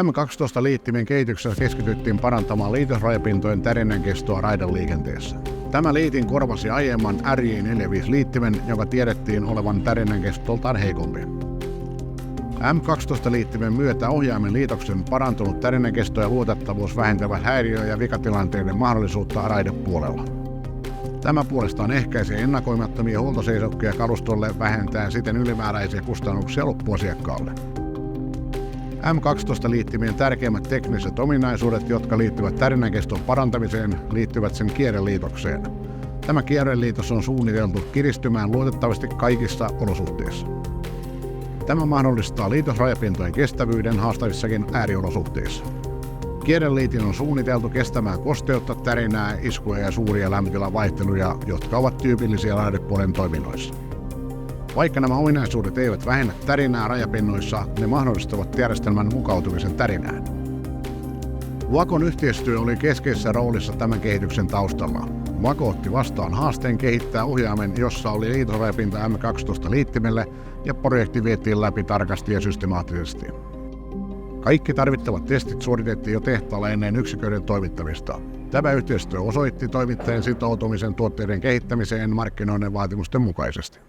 M12-liittimen kehityksessä keskityttiin parantamaan liitosrajapintojen tärinän kestoa raideliikenteessä. Tämä liitin korvasi aiemman RJ45-liittimen, joka tiedettiin olevan tärinän kestoltaan heikompi. M12-liittimen myötä ohjaimen liitoksen parantunut tärinän kesto ja luotettavuus vähentävät häiriö- ja vikatilanteiden mahdollisuutta raidepuolella. Tämä puolestaan ehkäisee ennakoimattomia huoltoseisokkeja kalustolle vähentäen siten ylimääräisiä kustannuksia loppuasiakkaalle. M12-liittimien tärkeimmät tekniset ominaisuudet, jotka liittyvät tärinän keston parantamiseen, liittyvät sen kierreliitokseen. Tämä kierreliitos on suunniteltu kiristymään luotettavasti kaikissa olosuhteissa. Tämä mahdollistaa liitosrajapintojen kestävyyden haastavissakin ääriolosuhteissa. Kierreliitin on suunniteltu kestämään kosteutta, tärinää, iskuja ja suuria lämpötilavaihteluja, jotka ovat tyypillisiä raidepuolen toiminnoissa. Vaikka nämä ominaisuudet eivät vähennä tärinää rajapinnoissa, ne mahdollistavat järjestelmän mukautumisen tärinään. Vakon yhteistyö oli keskeisessä roolissa tämän kehityksen taustalla. Vako otti vastaan haasteen kehittää ohjaimen, jossa oli liitosrajapinta M12-liittimelle, ja projekti vietiin läpi tarkasti ja systemaattisesti. Kaikki tarvittavat testit suoritettiin jo tehtaalla ennen yksiköiden toimittamista. Tämä yhteistyö osoitti toimittajien sitoutumisen tuotteiden kehittämiseen markkinoiden vaatimusten mukaisesti.